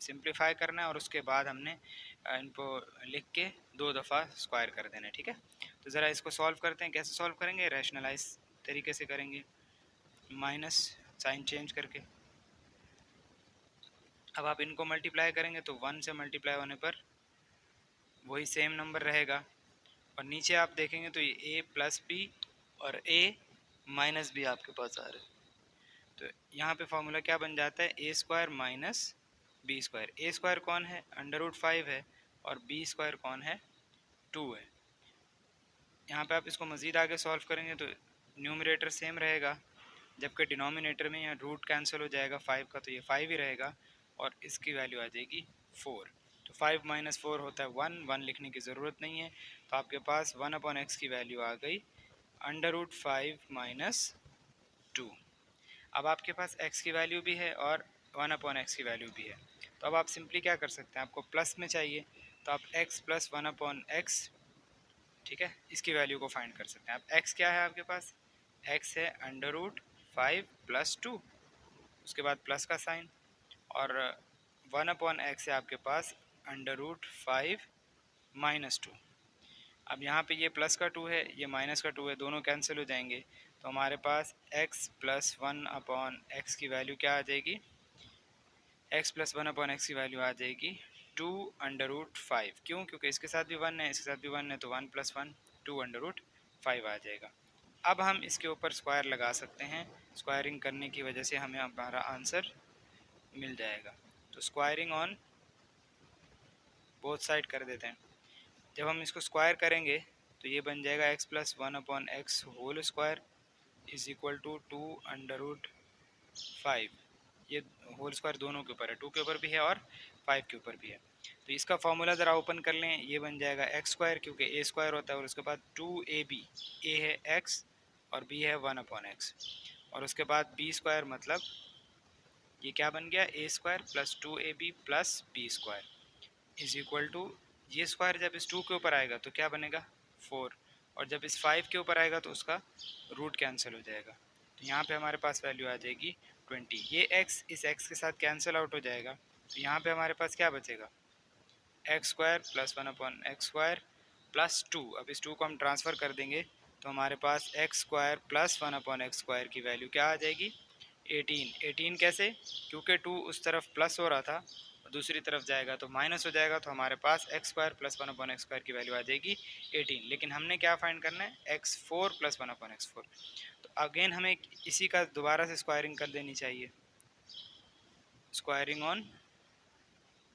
सिंप्लीफाई करना है और उसके बाद हमने इनको लिख के 2 दफ़ा स्क्वायर कर देना है। ठीक है, तो ज़रा इसको सॉल्व करते हैं। कैसे सॉल्व करेंगे, रैशनलाइज तरीके से करेंगे, माइनस साइन चेंज करके। अब आप इनको मल्टीप्लाई करेंगे तो 1 से मल्टीप्लाई होने पर वही सेम नंबर रहेगा और नीचे आप देखेंगे तो ये a + b और a - b आपके पास आ रहा है। तो यहाँ पे फॉर्मूला क्या बन जाता है, a² - b²। a² कौन है, √5 है और b² कौन है, 2 है। यहाँ पे आप इसको मज़ीद आगे सॉल्व करेंगे तो न्यूमरेटर सेम रहेगा, जबकि डिनोमिनेटर में यहाँ रूट कैंसिल हो जाएगा 5 का, तो ये 5 ही रहेगा और इसकी वैल्यू आ जाएगी 4। तो 5 - 4 होता है 1 लिखने की ज़रूरत नहीं है। तो आपके पास 1/x की वैल्यू आ गई √5 - 2। अब आपके पास x की वैल्यू भी है और 1/x की वैल्यू भी है। तो अब आप सिंपली क्या कर सकते हैं, आपको प्लस में चाहिए तो आप x + 1/x, ठीक है, इसकी वैल्यू को फाइंड कर सकते हैं। अब x क्या है आपके पास, x है √5 + 2, उसके बाद प्लस का साइन, और 1/x है आपके पास √5 - 2। अब यहाँ पे ये प्लस का 2 है, ये माइनस का 2 है, दोनों कैंसिल हो जाएंगे। तो हमारे पास x + 1/x की वैल्यू क्या आ जाएगी, x + 1/x की वैल्यू आ जाएगी 2√5। क्यों, क्योंकि इसके साथ भी 1 है, इसके साथ भी 1 है, तो 1 + 1 2√5 आ जाएगा। अब हम इसके ऊपर स्क्वायर लगा सकते हैं, स्क्वायरिंग करने की वजह से हमें हमारा आंसर मिल जाएगा। तो स्क्वायरिंग ऑन बोथ साइड कर देते हैं। जब हम इसको स्क्वायर करेंगे तो ये बन जाएगा x + 1/x होल स्क्वायर = 2√5। ये होल स्क्वायर दोनों के ऊपर है, 2 के ऊपर भी है और 5 के ऊपर भी है। तो इसका फॉर्मूला ज़रा ओपन कर लें, ये बन जाएगा x² क्योंकि a² होता है, और उसके बाद 2ab, a है x और b है 1/x, और उसके बाद b² मतलब ये क्या बन गया, a² + 2ab + b² = ये स्क्वायर जब इस 2 के ऊपर आएगा तो क्या बनेगा 4, और जब इस 5 के ऊपर आएगा तो उसका रूट कैंसिल हो जाएगा। तो यहाँ पे हमारे पास वैल्यू आ जाएगी 20। ये x इस x के साथ कैंसिल आउट हो जाएगा, तो यहाँ पे हमारे पास क्या बचेगा, x² + 1/x² + 2। अब इस 2 को हम ट्रांसफ़र कर देंगे तो हमारे पास x² + 1/x² की वैल्यू क्या आ जाएगी 18। 18 कैसे, क्योंकि 2 उस तरफ प्लस हो रहा था, दूसरी तरफ जाएगा तो माइनस हो जाएगा, तो हमारे पास x² + 1/x² की वैल्यू आ जाएगी 18। लेकिन हमने क्या फाइंड करना है, x4 + 1/x4। तो अगेन हमें इसी का दोबारा से स्क्वायरिंग कर देनी चाहिए, स्क्वायरिंग ऑन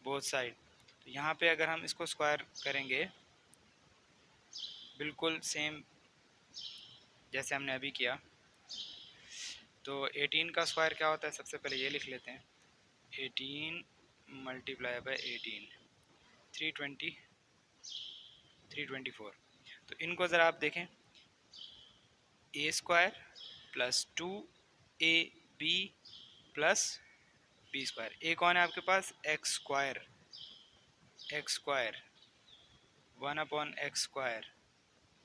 बोथ साइड। तो यहाँ पे अगर हम इसको स्क्वायर करेंगे बिल्कुल सेम जैसे हमने अभी किया, तो 18 का स्क्वायर क्या होता है, सबसे पहले ये लिख लेते हैं, 18 × 18 320 324। तो इनको ज़रा आप देखें, a² + 2ab + b²। a कौन है आपके पास, x² 1/x²,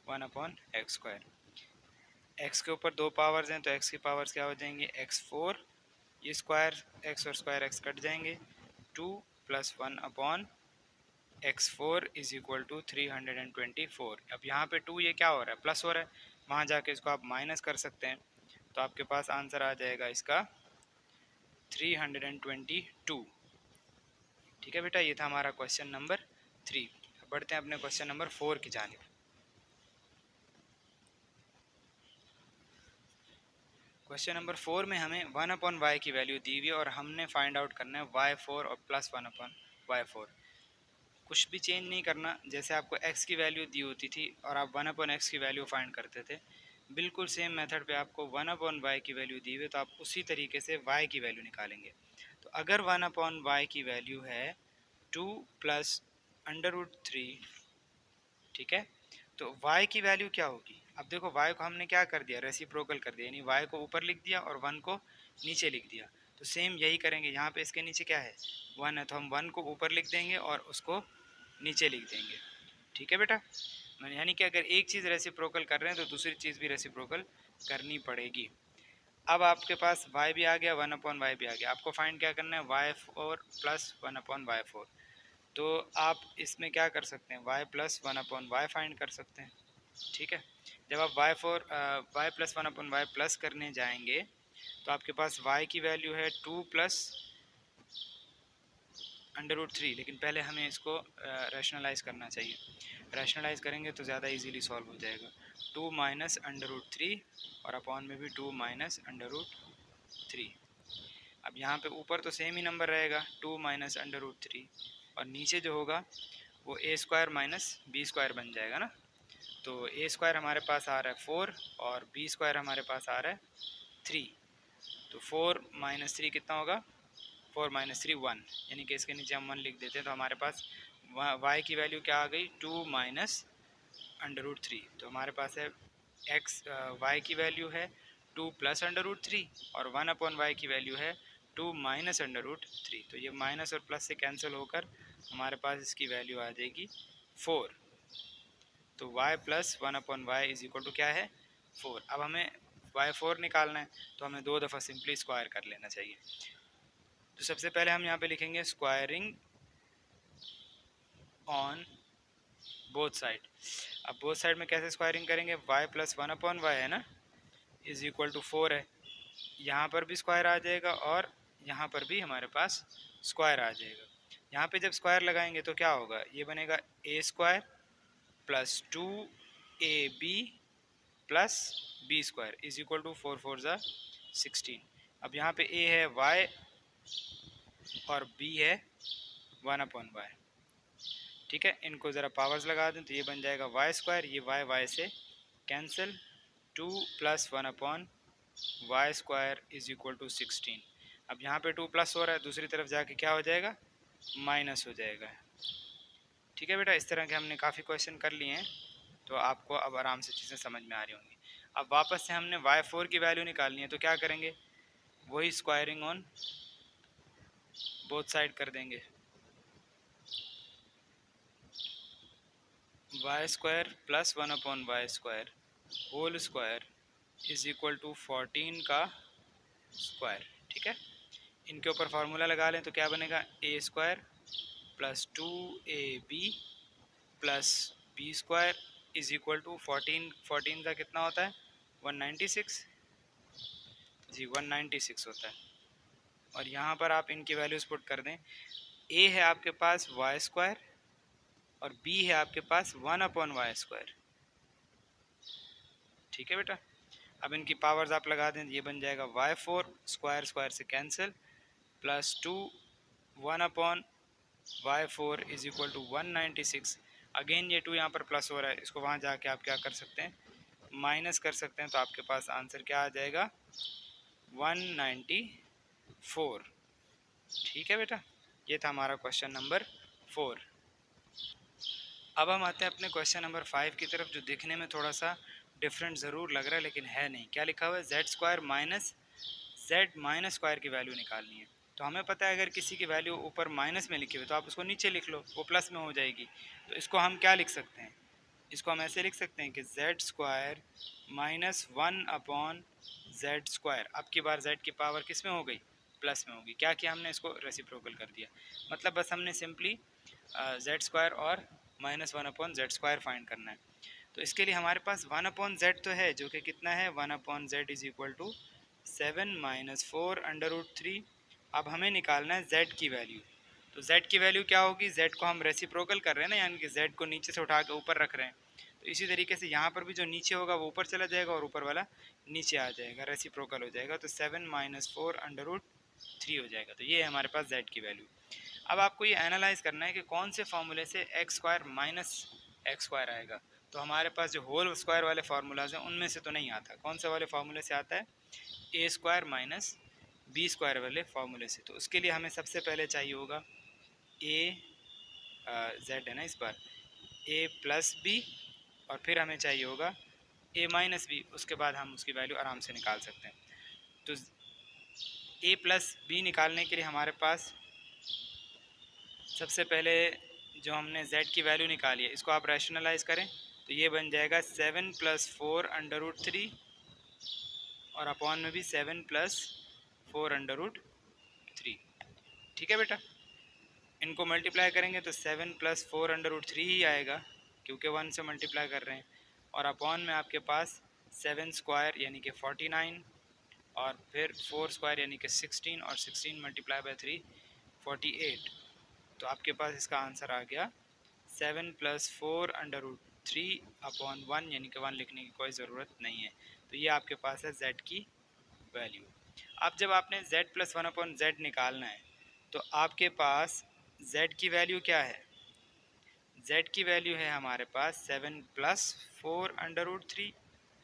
1/x²। x के ऊपर 2 पावर्स हैं तो x की पावर्स क्या हो जाएंगी, x4, ये स्क्वायर x और स्क्वायर x कट जाएंगे, 2 + 1/x4 = 324। अब यहाँ पे 2 ये क्या हो रहा है, प्लस हो रहा है, वहाँ जाके इसको आप माइनस कर सकते हैं, तो आपके पास आंसर आ जाएगा इसका 322। ठीक है बेटा, ये था हमारा क्वेश्चन नंबर 3। बढ़ते हैं अपने क्वेश्चन नंबर 4 की जानिब। क्वेश्चन नंबर 4 में हमें 1/y की वैल्यू दी हुई है और हमने फाइंड आउट करना है y4 और +1/y4। कुछ भी चेंज नहीं करना, जैसे आपको x की वैल्यू दी होती थी और आप 1/x की वैल्यू फाइंड करते थे, बिल्कुल सेम मेथड पे आपको 1/y की वैल्यू दी हुई है तो आप उसी तरीके से y की वैल्यू निकालेंगे। तो अगर 1/y की वैल्यू है 2 प्लस √3, ठीक है, तो y की वैल्यू क्या होगी? अब देखो y को हमने क्या कर दिया, रेसिप्रोकल कर दिया, यानी y को ऊपर लिख दिया और 1 को नीचे लिख दिया। तो सेम यही करेंगे, यहाँ पे इसके नीचे क्या है, 1 है, तो हम 1 को ऊपर लिख देंगे और उसको नीचे लिख देंगे। ठीक है बेटा, यानी कि अगर एक चीज़ रेसिप्रोकल कर रहे हैं तो दूसरी चीज़ भी रेसिप्रोकल करनी पड़ेगी। अब आपके पास y भी आ गया, 1/y भी आ गया। आपको फाइंड क्या करना है, y4 प्लस 1/y4। तो आप इसमें क्या कर सकते हैं, y प्लस 1/y फाइंड कर सकते हैं। ठीक है, जब आप y प्लस 1/y प्लस करने जाएंगे तो आपके पास y की वैल्यू है 2 प्लस √3, लेकिन पहले हमें इसको रैशनलाइज करना चाहिए। रैशनलाइज करेंगे तो ज़्यादा इजीली सॉल्व हो जाएगा। 2 माइनस √3 और अपॉन में भी 2 माइनस √3। अब यहाँ पे ऊपर तो सेम ही नंबर रहेगा 2 माइनस √3 और नीचे जो होगा वो a² माइनस b² बन जाएगा ना। तो a² हमारे पास आ रहा है 4 और b² हमारे पास आ रहा है 3। तो 4 माइनस 3 कितना होगा, 4 माइनस 3 1, यानी कि इसके नीचे हम 1 लिख देते हैं। तो हमारे पास y की वैल्यू क्या आ गई, 2 माइनस √3। तो हमारे पास है y की वैल्यू है 2 प्लस √3 और 1/y की वैल्यू है 2 माइनस √3। तो ये माइनस और प्लस से कैंसिल होकर हमारे पास इसकी वैल्यू आ जाएगी 4। तो y plus 1/y is equal to क्या है, 4। अब हमें y4 निकालना है तो हमें 2 दफ़ा सिंपली स्क्वायर कर लेना चाहिए। तो सबसे पहले हम यहाँ पे लिखेंगे स्क्वायरिंग ऑन बोथ साइड। अब बोथ साइड में कैसे स्क्वायरिंग करेंगे, y प्लस 1/y है ना, इज इक्वल टू 4 है। यहाँ पर भी स्क्वायर आ जाएगा और यहाँ पर भी हमारे पास स्क्वायर आ जाएगा। यहाँ पे जब स्क्वायर लगाएंगे तो क्या होगा, ये बनेगा a² plus 2ab plus b² is equal to 4 4 ज़ा 16। अब यहाँ पे a है y और b है 1/y। ठीक है, इनको ज़रा पावर्स लगा दें तो ये बन जाएगा y², ये y से cancel, 2 plus 1/y² is equal to 16। अब यहाँ पे 2 प्लस हो रहा है, दूसरी तरफ जाके क्या हो जाएगा, माइनस हो जाएगा। ठीक है बेटा, इस तरह के हमने काफ़ी क्वेश्चन कर लिए हैं, तो आपको अब आराम से चीज़ें समझ में आ रही होंगी। अब वापस से हमने y4 की वैल्यू निकालनी है तो क्या करेंगे, वही स्क्वायरिंग ऑन बोथ साइड कर देंगे। y² plus 1/y² whole square is equal to 14 का स्क्वायर। ठीक है, इनके ऊपर फार्मूला लगा लें तो क्या बनेगा, a² plus 2ab plus b² is equal to 14 का कितना होता है, 196 जी, 196 होता है। और यहाँ पर आप इनकी वैल्यूज़ पुट कर दें, a है आपके पास y² और b है आपके पास 1/y²। ठीक है बेटा, अब इनकी पावर्स आप लगा दें, ये बन जाएगा y4 स्क्वायर स्क्वायर से cancel plus 2 1/y4 is equal to 196। Again ये 2 यहाँ पर प्लस हो रहा है, इसको वहाँ जाके आप क्या कर सकते हैं, माइनस कर सकते हैं। तो आपके पास आंसर क्या आ जाएगा, 194। ठीक है बेटा, ये था हमारा क्वेश्चन नंबर 4। अब हम आते हैं अपने क्वेश्चन नंबर 5 की तरफ, जो देखने में थोड़ा सा डिफरेंट ज़रूर लग रहा है लेकिन है नहीं। क्या लिखा हुआ है, z² minus z minus square की वैल्यू निकालनी है। तो हमें पता है अगर किसी की वैल्यू ऊपर माइनस में लिखी हुई तो आप उसको नीचे लिख लो, वो प्लस में हो जाएगी। तो इसको हम क्या लिख सकते हैं, इसको हम ऐसे लिख सकते हैं कि z² माइनस 1/z²। अब की बार z की पावर किस में हो गई, प्लस में होगी। क्या किया हमने, इसको रेसिप्रोकल कर दिया। मतलब बस हमने सिंपली z² और माइनस 1/z² फाइंड करना है। तो इसके लिए हमारे पास 1/z तो है, जो कि कितना है, 1/z is equal to 7 minus 4√3। अब हमें निकालना है z की वैल्यू। तो z की वैल्यू क्या होगी, z को हम रेसिप्रोकल कर रहे हैं ना, यानी कि z को नीचे से उठा के ऊपर रख रहे हैं। तो इसी तरीके से यहाँ पर भी जो नीचे होगा वो ऊपर चला जाएगा और ऊपर वाला नीचे आ जाएगा, रेसिप्रोकल हो जाएगा। तो 7 माइनस 4√3 हो जाएगा। तो ये है हमारे पास z की वैल्यू। अब आपको ये एनालाइज करना है कि कौन से फॉर्मूले से x² माइनस x² आएगा। तो हमारे पास जो होल स्क्वायर वाले फार्मूलाज हैं उनमें से तो नहीं आता। कौन से वाले फार्मूले से आता है? ए स्क्वायर माइनस बी स्क्वायर वाले फार्मूले से। तो उसके लिए हमें सबसे पहले चाहिए होगा ए जेड है ना इस बार, ए प्लस बी, और फिर हमें चाहिए होगा ए माइनस बी। उसके बाद हम उसकी वैल्यू आराम से निकाल सकते हैं। तो ए प्लस बी निकालने के लिए हमारे पास सबसे पहले जो हमने z की वैल्यू निकाली है इसको आप रैशनलाइज करें तो ये बन जाएगा 7 + 4√3 और अपॉन में भी 7 + 4√3। ठीक है बेटा, इनको मल्टीप्लाई करेंगे तो 7 + 4√3 ही आएगा क्योंकि 1 से मल्टीप्लाई कर रहे हैं, और अपॉन में आपके पास 7 स्क्वायर यानी कि 49 और फिर 4 स्क्वायर यानी कि 16 और 16 × 3 48। तो आपके पास इसका आंसर आ गया 7 + 4√3 अपॉन 1 यानी कि 1 लिखने की कोई ज़रूरत नहीं है। तो ये आपके पास है z की वैल्यू। अब जब आपने z + 1/z निकालना है तो आपके पास z की वैल्यू क्या है? z की वैल्यू है हमारे पास 7 + 4√3।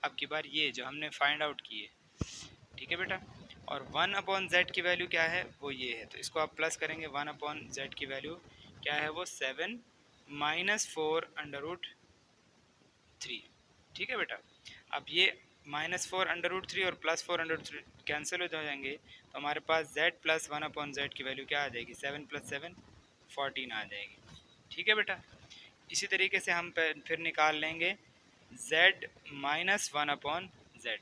अब की बार ये जो हमने फाइंड आउट की है, ठीक है बेटा, और 1/z की वैल्यू क्या है? वो ये है। तो इसको आप प्लस करेंगे, 1/z की वैल्यू क्या है? वो 7 - 4√3। ठीक है बेटा, अब ये -4√3 और +4√3 कैंसिल हो जाएंगे तो हमारे पास z + 1/z की वैल्यू क्या आ जाएगी? 7 + 7 14 आ जाएगी। ठीक है बेटा, इसी तरीके से हम फिर निकाल लेंगे z - 1/z।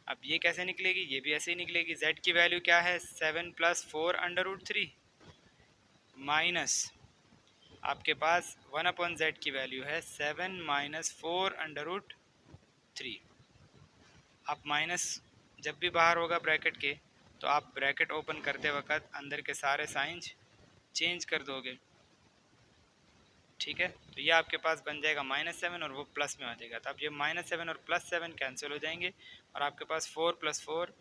अब ये कैसे निकलेगी? ये भी ऐसे ही निकलेगी। z की वैल्यू क्या है? 7 + 4√3 माइनस आपके पास 1/z की वैल्यू है 7 - 4√3। अब माइनस जब भी बाहर होगा ब्रैकेट के तो आप ब्रैकेट ओपन करते वक्त अंदर के सारे साइंस चेंज कर दोगे। ठीक है, तो ये आपके पास बन जाएगा -7 और वो प्लस में आ जाएगा। तो अब ये -7 और +7 कैंसिल हो जाएंगे और आपके पास 4 + 4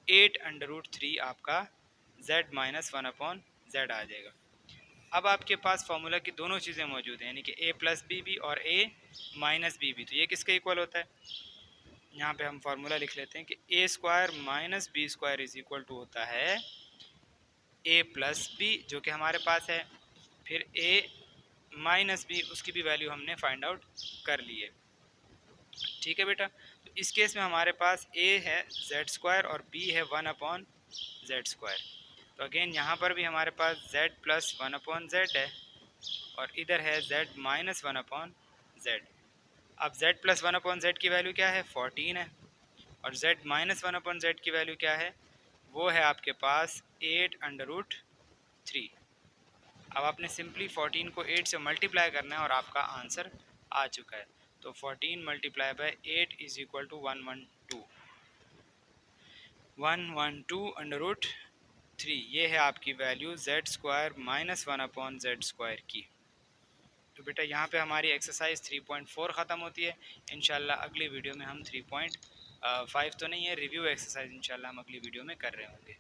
8√3 आपका z - 1/z आ जाएगा। अब आपके पास फार्मूला की दोनों चीज़ें मौजूद हैं यानी कि a + b भी और a - b भी। तो ये किसके इक्वल होता है? यहाँ पे हम फार्मूला लिख लेते हैं कि a² - b² = होता है a + b जो कि हमारे पास है, फिर a - b उसकी भी वैल्यू हमने फाइंड आउट कर ली है। ठीक है बेटा, तो इस केस में हमारे पास a है z² और b है 1/z²। तो अगेन यहाँ पर भी हमारे पास z + 1/z है और इधर है z - 1/z। अब z + 1/z की वैल्यू क्या है? 14 है, और z - 1/z की वैल्यू क्या है? वो है आपके पास 8√3। अब आपने सिंपली 14 को 8 से मल्टीप्लाई करना है और आपका आंसर आ चुका है। तो 14 × 8 = 112 √3। ये है आपकी वैल्यू z² - 1/z² की। तो बेटा यहाँ पे हमारी एक्सरसाइज 3.4 ख़त्म होती है। इंशाल्लाह अगली वीडियो में हम 3.5 तो नहीं है, रिव्यू एक्सरसाइज इंशाल्लाह हम अगली वीडियो में कर रहे होंगे।